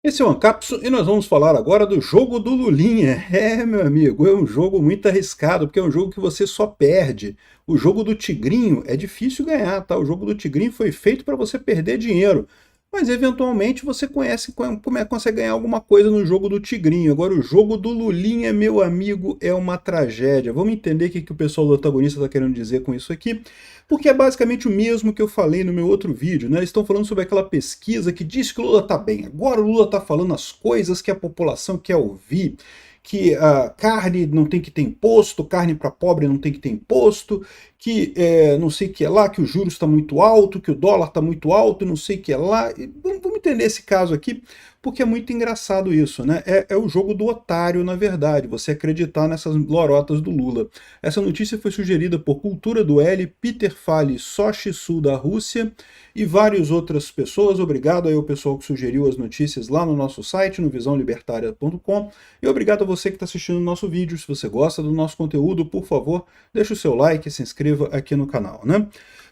Esse é o Ancapso e nós vamos falar agora do jogo do Lulinha. É, meu amigo, é um jogo muito arriscado, porque é um jogo que você só perde. O jogo do Tigrinho é difícil ganhar, tá? O jogo do Tigrinho foi feito para você perder dinheiro. Mas eventualmente você consegue ganhar alguma coisa no jogo do Tigrinho. Agora, o jogo do Lulinha, meu amigo, é uma tragédia. Vamos entender o que o pessoal do antagonista está querendo dizer com isso aqui, porque é basicamente o mesmo que eu falei no meu outro vídeo, né? Eles estão falando sobre aquela pesquisa que diz que o Lula está bem. Agora o Lula está falando as coisas que a população quer ouvir, que a carne não tem que ter imposto, carne para pobre não tem que ter imposto, que não sei o que é lá, que o juros está muito alto, que o dólar está muito alto, não sei o que é lá. Vamos entender esse caso aqui, porque é muito engraçado isso, né? É o jogo do otário, na verdade, você acreditar nessas lorotas do Lula. Essa notícia foi sugerida por Cultura do L, Peter Fale, Sochi Sul da Rússia e várias outras pessoas. Obrigado aí ao pessoal que sugeriu as notícias lá no nosso site, no visãolibertaria.com. E obrigado a você que está assistindo o nosso vídeo. Se você gosta do nosso conteúdo, por favor, deixe o seu like e se inscreva aqui no canal, né?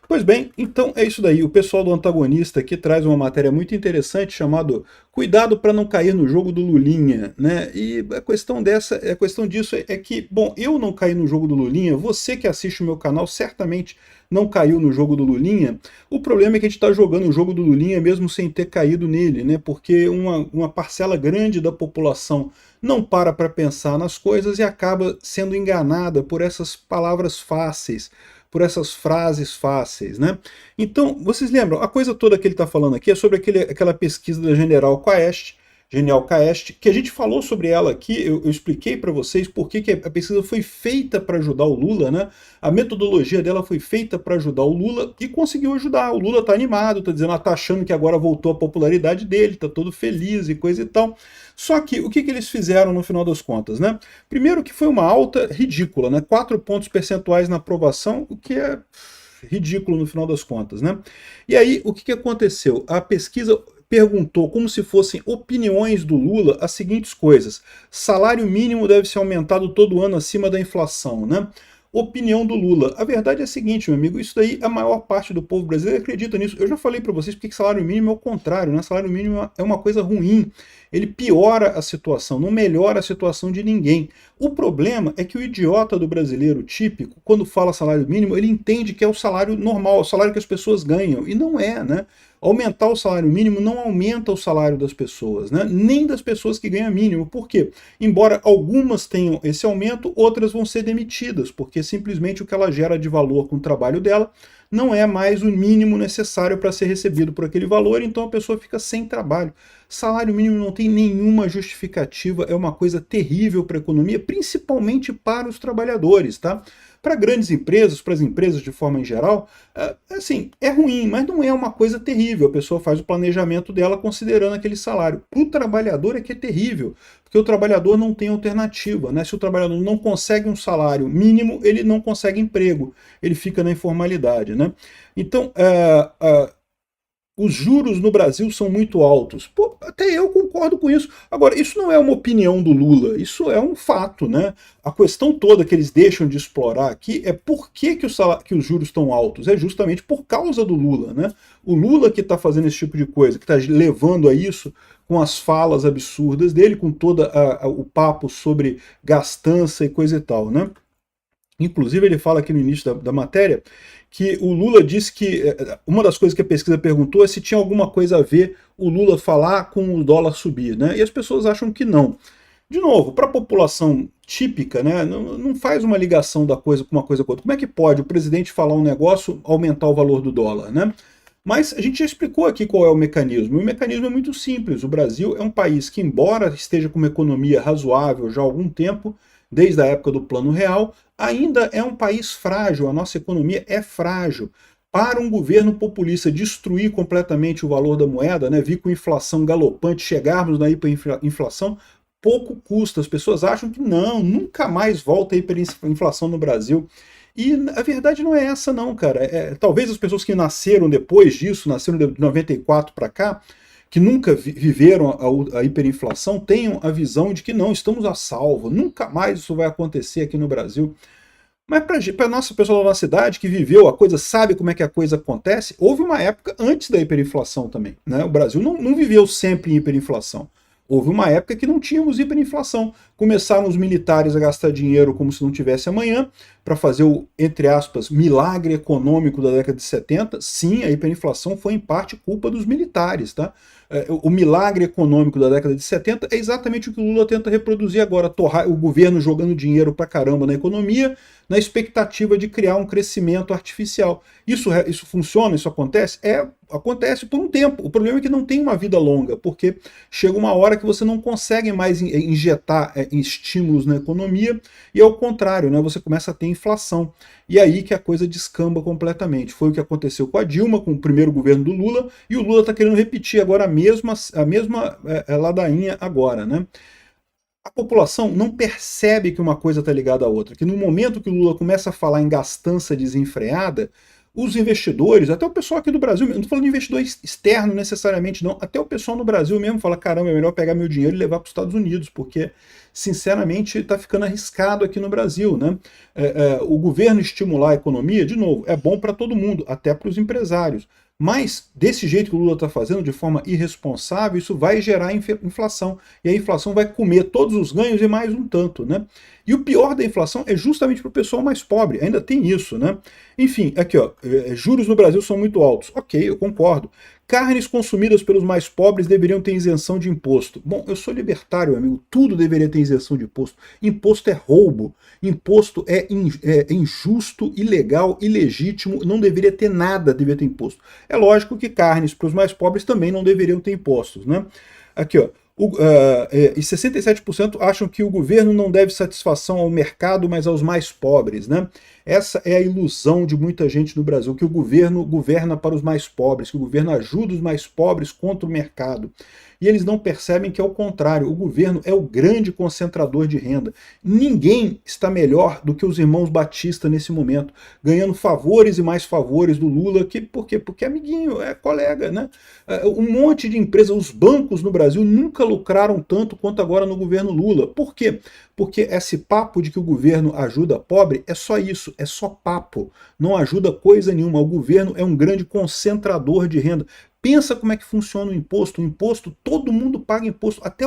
Pois bem, então é isso daí. O pessoal do antagonista aqui traz uma matéria muito interessante chamado Cuidado para não cair no jogo do Lulinha, né? E a questão disso é que, bom, eu não caí no jogo do Lulinha, você que assiste o meu canal certamente não caiu no jogo do Lulinha. O problema é que a gente está jogando o jogo do Lulinha mesmo sem ter caído nele, né? Porque uma parcela grande da população não para pensar nas coisas e acaba sendo enganada por essas palavras fáceis, por essas frases fáceis, né? Então, vocês lembram, a coisa toda que ele está falando aqui é sobre aquela pesquisa da Genial Quaest, que a gente falou sobre ela aqui, eu expliquei para vocês por que a pesquisa foi feita para ajudar o Lula, né? A metodologia dela foi feita para ajudar o Lula e conseguiu ajudar. O Lula está animado, está dizendo, tá achando que agora voltou a popularidade dele, está todo feliz e coisa e tal. Só que o que eles fizeram no final das contas, né? Primeiro que foi uma alta ridícula, né? 4 pontos percentuais na aprovação, o que é ridículo no final das contas, né? E aí, o que aconteceu? A pesquisa perguntou, como se fossem opiniões do Lula, as seguintes coisas. Salário mínimo deve ser aumentado todo ano acima da inflação, né? Opinião do Lula. A verdade é a seguinte, meu amigo, isso daí a maior parte do povo brasileiro acredita nisso. Eu já falei para vocês porque salário mínimo é o contrário, né? Salário mínimo é uma coisa ruim. Ele piora a situação, não melhora a situação de ninguém. O problema é que o idiota do brasileiro típico, quando fala salário mínimo, ele entende que é o salário normal, o salário que as pessoas ganham. E não é, né? Aumentar o salário mínimo não aumenta o salário das pessoas, né? Nem das pessoas que ganham mínimo. Por quê? Embora algumas tenham esse aumento, outras vão ser demitidas, porque simplesmente o que ela gera de valor com o trabalho dela não é mais o mínimo necessário para ser recebido por aquele valor, então a pessoa fica sem trabalho. Salário mínimo não tem nenhuma justificativa, é uma coisa terrível para a economia, principalmente para os trabalhadores, tá? Para grandes empresas, para as empresas de forma em geral, assim, é ruim, mas não é uma coisa terrível. A pessoa faz o planejamento dela considerando aquele salário. Para o trabalhador é que é terrível, porque o trabalhador não tem alternativa, né? Se o trabalhador não consegue um salário mínimo, ele não consegue emprego, ele fica na informalidade, né? Então, os juros no Brasil são muito altos. Pô, até eu concordo com isso. Agora, isso não é uma opinião do Lula, isso é um fato, né? A questão toda que eles deixam de explorar aqui é por que os juros estão altos. É justamente por causa do Lula, né? O Lula que está fazendo esse tipo de coisa, que está levando a isso com as falas absurdas dele, com todo o papo sobre gastança e coisa e tal, né? Inclusive, ele fala aqui no início da matéria que o Lula disse que uma das coisas que a pesquisa perguntou é se tinha alguma coisa a ver o Lula falar com o dólar subir, né? E as pessoas acham que não. De novo, para a população típica, né, não faz uma ligação da coisa com uma coisa com outra. Como é que pode o presidente falar um negócio, aumentar o valor do dólar, né? Mas a gente já explicou aqui qual é o mecanismo. E o mecanismo é muito simples. O Brasil é um país que, embora esteja com uma economia razoável já há algum tempo, desde a época do Plano Real, ainda é um país frágil, a nossa economia é frágil. Para um governo populista destruir completamente o valor da moeda, né, vir com inflação galopante, chegarmos na hiperinflação, pouco custa. As pessoas acham que não, nunca mais volta a hiperinflação no Brasil. E a verdade não é essa não, cara. Talvez as pessoas que nasceram depois disso, nasceram de 94 para cá, que nunca viveram a hiperinflação, tenham a visão de que não, estamos a salvo, nunca mais isso vai acontecer aqui no Brasil. Mas para a nossa pessoa da nossa cidade, que viveu a coisa, sabe como é que a coisa acontece, houve uma época antes da hiperinflação também, né? O Brasil não viveu sempre em hiperinflação. Houve uma época que não tínhamos hiperinflação. Começaram os militares a gastar dinheiro como se não tivesse amanhã, para fazer o, entre aspas, milagre econômico da década de 70. Sim, a hiperinflação foi em parte culpa dos militares, tá? O milagre econômico da década de 70 é exatamente o que o Lula tenta reproduzir agora, torrar o governo jogando dinheiro pra caramba na economia, na expectativa de criar um crescimento artificial. Isso funciona? Isso acontece? Acontece por um tempo. O problema é que não tem uma vida longa, porque chega uma hora que você não consegue mais injetar estímulos na economia, e ao contrário, né, você começa a ter inflação. E aí que a coisa descamba completamente. Foi o que aconteceu com a Dilma, com o primeiro governo do Lula, e o Lula está querendo repetir agora a mesma ladainha agora, né? A população não percebe que uma coisa está ligada à outra, que no momento que o Lula começa a falar em gastança desenfreada, os investidores, até o pessoal aqui do Brasil, não estou falando de investidor externo necessariamente não, até o pessoal no Brasil mesmo fala, caramba, é melhor pegar meu dinheiro e levar para os Estados Unidos, porque, sinceramente, está ficando arriscado aqui no Brasil, né? O governo estimular a economia, de novo, é bom para todo mundo, até para os empresários. Mas, desse jeito que o Lula está fazendo, de forma irresponsável, isso vai gerar inflação. E a inflação vai comer todos os ganhos e mais um tanto, né? E o pior da inflação é justamente para o pessoal mais pobre. Ainda tem isso, né? Enfim, aqui, ó, juros no Brasil são muito altos. Ok, eu concordo. Carnes consumidas pelos mais pobres deveriam ter isenção de imposto. Bom, eu sou libertário, amigo. Tudo deveria ter isenção de imposto. Imposto é roubo. Imposto é injusto, ilegal, ilegítimo. Não deveria ter nada, deveria ter imposto. É lógico que carnes para os mais pobres também não deveriam ter impostos, né? Aqui, ó. E 67% acham que o governo não deve satisfação ao mercado, mas aos mais pobres, né? Essa é a ilusão de muita gente no Brasil, que o governo governa para os mais pobres, que o governo ajuda os mais pobres contra o mercado. E eles não percebem que é o contrário, o governo é o grande concentrador de renda. Ninguém está melhor do que os irmãos Batista nesse momento, ganhando favores e mais favores do Lula. Por quê? Porque é amiguinho, é colega, né? Um monte de empresas, os bancos no Brasil nunca lucraram tanto quanto agora no governo Lula. Por quê? Porque esse papo de que o governo ajuda pobre é só isso, é só papo. Não ajuda coisa nenhuma. O governo é um grande concentrador de renda. Pensa como é que funciona o imposto. O imposto, todo mundo paga imposto. Até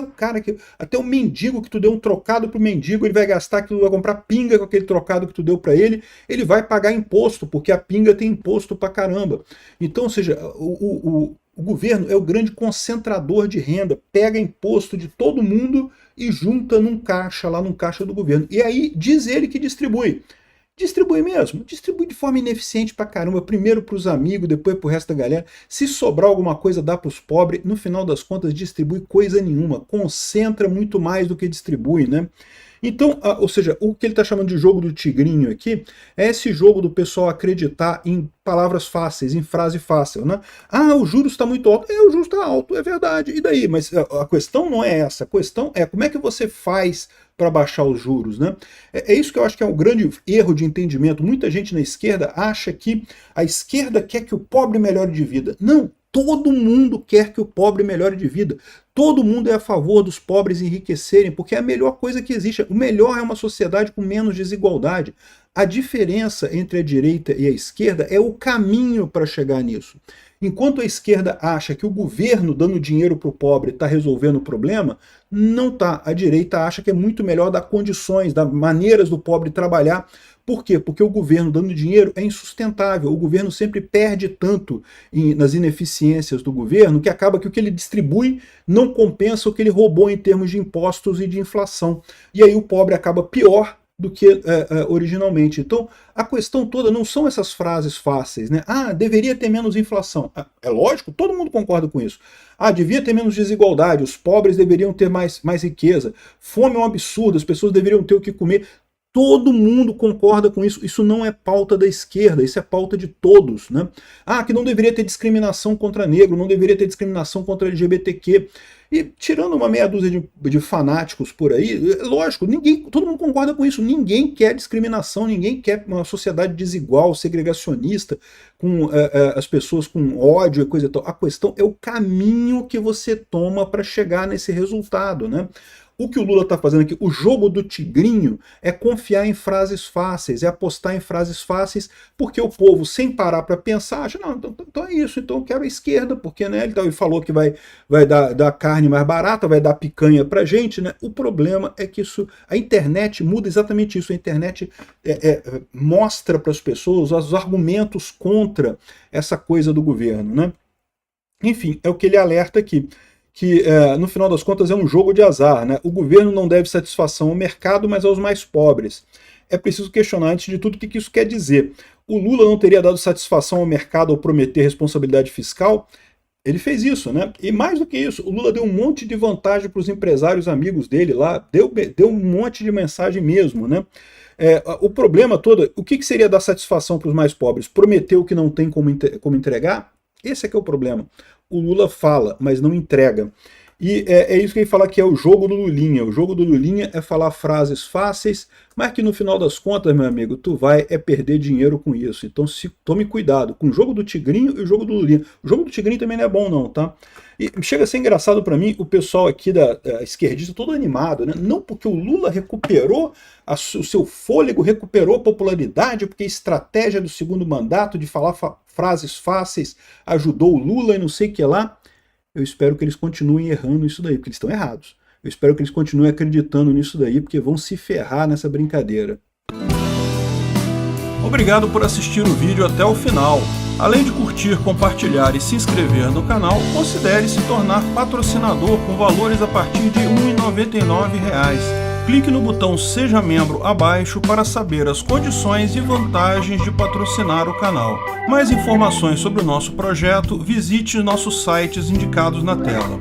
o mendigo que tu deu um trocado pro mendigo, ele vai gastar aquilo, vai comprar pinga com aquele trocado que tu deu para ele vai pagar imposto, porque a pinga tem imposto pra caramba. Então, ou seja, o governo é o grande concentrador de renda, pega imposto de todo mundo e junta num caixa, lá num caixa do governo. E aí diz ele que distribui. Distribui mesmo, distribui de forma ineficiente pra caramba, primeiro pros amigos, depois pro resto da galera. Se sobrar alguma coisa, dá pros pobres, no final das contas distribui coisa nenhuma, concentra muito mais do que distribui, né? Então, ou seja, o que ele está chamando de jogo do tigrinho aqui é esse jogo do pessoal acreditar em palavras fáceis, em frase fácil, né? Ah, o juros está muito alto. O juros está alto, é verdade. E daí? Mas a questão não é essa. A questão é como é que você faz para baixar os juros, né? É isso que eu acho que é um grande erro de entendimento. Muita gente na esquerda acha que a esquerda quer que o pobre melhore de vida. Não, todo mundo quer que o pobre melhore de vida. Todo mundo é a favor dos pobres enriquecerem, porque é a melhor coisa que existe. O melhor é uma sociedade com menos desigualdade. A diferença entre a direita e a esquerda é o caminho para chegar nisso. Enquanto a esquerda acha que o governo dando dinheiro para o pobre está resolvendo o problema, não está. A direita acha que é muito melhor dar condições, dar maneiras do pobre trabalhar. Por quê? Porque o governo dando dinheiro é insustentável. O governo sempre perde tanto nas ineficiências do governo que acaba que o que ele distribui não compensa o que ele roubou em termos de impostos e de inflação. E aí o pobre acaba pior do que originalmente. Então, a questão toda não são essas frases fáceis, né? Ah, deveria ter menos inflação. É lógico, todo mundo concorda com isso. Ah, devia ter menos desigualdade, os pobres deveriam ter mais riqueza. Fome é um absurdo, as pessoas deveriam ter o que comer. Todo mundo concorda com isso. Isso não é pauta da esquerda, isso é pauta de todos, né? Ah, que não deveria ter discriminação contra negro, não deveria ter discriminação contra LGBTQ. E tirando uma meia dúzia de fanáticos por aí, lógico, todo mundo concorda com isso. Ninguém quer discriminação, ninguém quer uma sociedade desigual, segregacionista, com as pessoas com ódio e coisa e tal. A questão é o caminho que você toma para chegar nesse resultado, né? O que o Lula está fazendo aqui, o jogo do tigrinho, é confiar em frases fáceis, é apostar em frases fáceis, porque o povo, sem parar para pensar, acha, não, então é isso, então eu quero a esquerda, porque né, ele falou que vai dar carne mais barata, vai dar picanha pra gente, né? O problema é que a internet muda exatamente isso, a internet mostra para as pessoas os argumentos contra essa coisa do governo, né? Enfim, é o que ele alerta aqui, que no final das contas é um jogo de azar, né? O governo não deve satisfação ao mercado, mas aos mais pobres. É preciso questionar, antes de tudo, o que isso quer dizer. O Lula não teria dado satisfação ao mercado ao prometer responsabilidade fiscal? Ele fez isso, né? E mais do que isso, o Lula deu um monte de vantagem para os empresários amigos dele lá, deu um monte de mensagem mesmo, né? O problema todo, o que seria dar satisfação para os mais pobres? Prometer o que não tem como entregar? Esse é que é o problema. O Lula fala, mas não entrega. E é isso que ele fala que é o jogo do Lulinha. O jogo do Lulinha é falar frases fáceis, mas que no final das contas, meu amigo, tu vai perder dinheiro com isso. Então tome cuidado com o jogo do Tigrinho e o jogo do Lulinha. O jogo do Tigrinho também não é bom não, tá? E chega a ser engraçado para mim o pessoal aqui da esquerdista todo animado, né? Não porque o Lula recuperou o seu fôlego, recuperou a popularidade, porque a estratégia do segundo mandato de falar frases fáceis ajudou o Lula e não sei o que lá. Eu espero que eles continuem errando isso daí, porque eles estão errados. Eu espero que eles continuem acreditando nisso daí, porque vão se ferrar nessa brincadeira. Obrigado por assistir o vídeo até o final. Além de curtir, compartilhar e se inscrever no canal, considere se tornar patrocinador com valores a partir de R$ 1,99. Clique no botão Seja Membro abaixo para saber as condições e vantagens de patrocinar o canal. Mais informações sobre o nosso projeto, visite nossos sites indicados na tela.